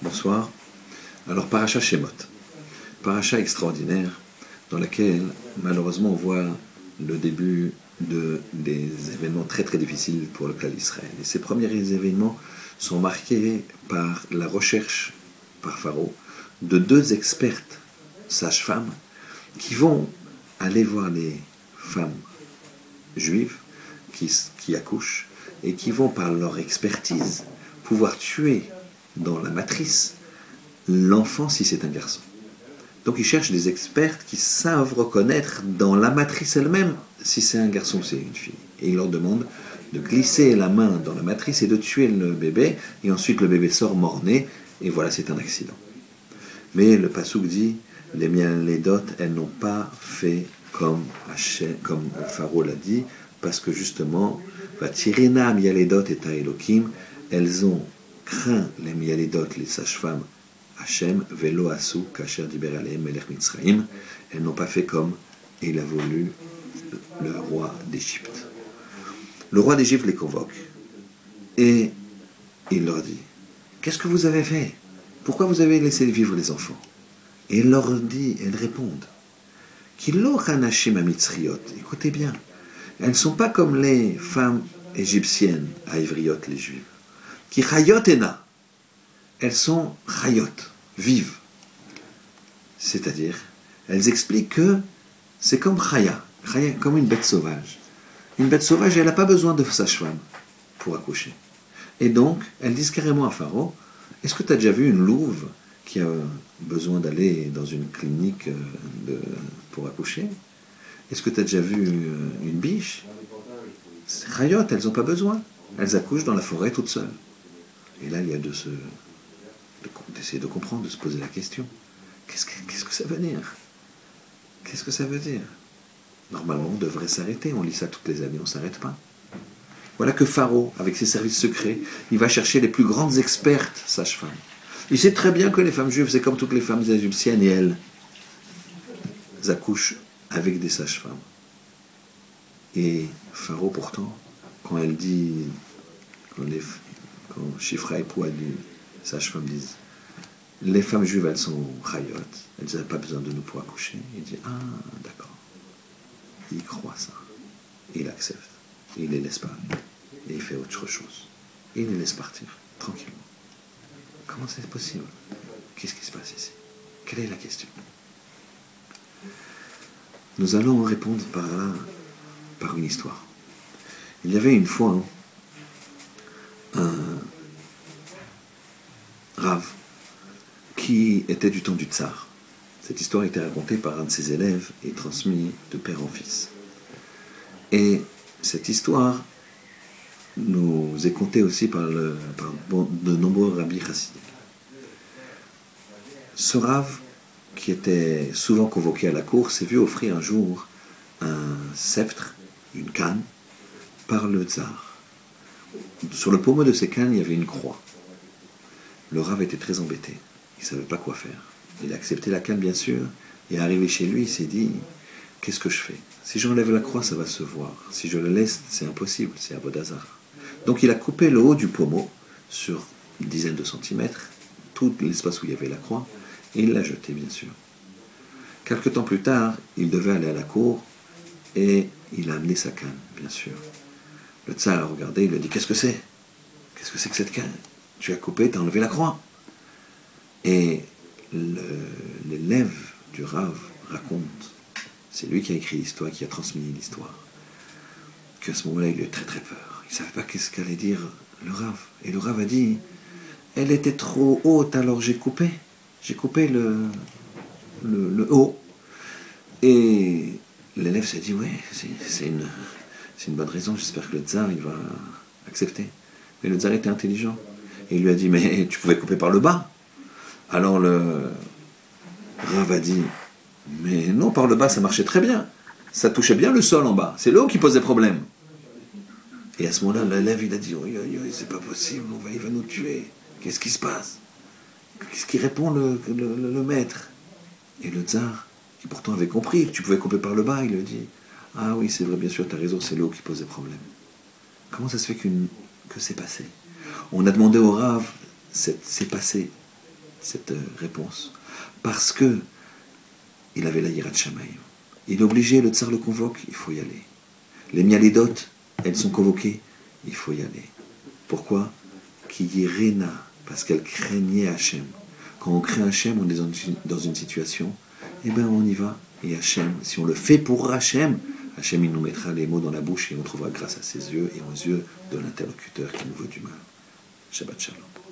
Bonsoir. Alors, Paracha Shemot. Paracha extraordinaire dans laquelle, malheureusement, on voit le début des événements très très difficiles pour le clan d'Israël. Et ces premiers événements sont marqués par la recherche par Pharaon de deux expertes sages-femmes qui vont aller voir les femmes juives qui accouchent et qui vont, par leur expertise, pouvoir tuer dans la matrice l'enfant si c'est un garçon. Donc ils cherchent des expertes qui savent reconnaître dans la matrice elle-même si c'est un garçon ou si c'est une fille. Et ils leur demandent de glisser la main dans la matrice et de tuer le bébé, et ensuite le bébé sort mort-né, et voilà, c'est un accident. Mais le Passouk dit, les dots, elles n'ont pas fait comme Pharaon l'a dit, parce que justement, Vatirena mialedot et Elohim, elles ont craint les mialedot, les sages-femmes, Hachem, velo asu, kasher diber alehem melech Mitzraïm, elles n'ont pas fait comme il a voulu le roi d'Égypte. Le roi d'Égypte les convoque et il leur dit, qu'est-ce que vous avez fait? Pourquoi vous avez laissé vivre les enfants? Et il leur dit, elles répondent, Kilo hanashim amitzriot, écoutez bien, elles ne sont pas comme les femmes égyptiennes à Ivriot, les juives, qui chayot ena, elles sont chayot, vives. C'est-à-dire, elles expliquent que c'est comme chaya, comme une bête sauvage. Une bête sauvage, elle n'a pas besoin de sage-femme pour accoucher. Et donc, elles disent carrément à Pharaon, est-ce que tu as déjà vu une louve qui a besoin d'aller dans une clinique pour accoucher? Est-ce que tu as déjà vu une biche? C'est chayot, elles n'ont pas besoin. Elles accouchent dans la forêt toutes seules. Et là, il y a d'essayer de comprendre, de se poser la question. Qu'est-ce que ça veut dire? Qu'est-ce que ça veut dire? Normalement, on devrait s'arrêter. On lit ça toutes les années, on ne s'arrête pas. Voilà que Pharaon, avec ses services secrets, il va chercher les plus grandes expertes sages-femmes. Il sait très bien que les femmes juives, c'est comme toutes les femmes égyptiennes, et elles accouchent avec des sages-femmes. Et Pharaon, pourtant, quand elle dit, quand Shifra et Poua dit, les sages-femmes disent, les femmes juives, elles sont chayot, elles n'ont pas besoin de nous pour accoucher. Il dit, ah, d'accord. Il croit ça. Et il accepte. Et il les laisse pas. Et il fait autre chose. Et il les laisse partir, tranquillement. Comment c'est possible? Qu'est-ce qui se passe ici? Quelle est la question? Nous allons répondre par une histoire. Il y avait une fois un Rav qui était du temps du tsar. Cette histoire a été racontée par un de ses élèves et transmise de père en fils. Et cette histoire nous est contée aussi par de nombreux rabbis chassidiques. Ce Rav, qui était souvent convoqué à la cour, s'est vu offrir un jour un sceptre, une canne, par le tsar. Sur le pommeau de ces cannes, il y avait une croix. Le Rav était très embêté. Il ne savait pas quoi faire. Il a accepté la canne, bien sûr, et arrivé chez lui, il s'est dit, qu'est-ce que je fais? Si j'enlève la croix, ça va se voir. Si je la laisse, c'est impossible, c'est abodazar. Donc il a coupé le haut du pommeau sur une dizaine de centimètres, tout l'espace où il y avait la croix, et il l'a jeté, bien sûr. Quelque temps plus tard, il devait aller à la cour, et il a amené sa canne, bien sûr. Le tsar a regardé, il lui a dit, qu'est-ce que c'est? Qu'est-ce que c'est que cette canne? Tu as coupé, tu as enlevé la croix. Et l'élève du Rav raconte, c'est lui qui a écrit l'histoire, qui a transmis l'histoire, qu'à ce moment-là, il a eu très très peur. Il ne savait pas qu'est-ce qu'allait dire le Rav. Et le Rav a dit, elle était trop haute, alors j'ai coupé le haut. Et l'élève s'est dit, ouais, c'est une bonne raison, j'espère que le tsar, il va accepter. Mais le tsar était intelligent. Et il lui a dit, mais tu pouvais couper par le bas. Alors le Rav a dit, mais non, par le bas, ça marchait très bien. Ça touchait bien le sol en bas. C'est le haut qui posait problème. Et à ce moment-là, l'élève, il a dit, oui, c'est pas possible, il va nous tuer. Qu'est-ce qui se passe? Qu'est-ce qui répond le maître? Et le tsar, qui pourtant avait compris que tu pouvais couper par le bas, il lui a dit, ah oui, c'est vrai, bien sûr, tu as raison, c'est le haut qui posait problème. Comment ça se fait que c'est passé? On a demandé au Rav, c'est passé cette réponse. Parce que il avait la Yirat Shamayim. Il est obligé, le tsar le convoque, il faut y aller. Les mialidot, elles sont convoquées, il faut y aller. Pourquoi? Qui yirena, parce qu'elle craignait Hachem. Quand on craint Hachem, on est dans une situation, eh bien on y va. Et Hachem, si on le fait pour Hachem, Hachem il nous mettra les mots dans la bouche et on trouvera grâce à ses yeux et aux yeux de l'interlocuteur qui nous veut du mal. Shabbat Shalom.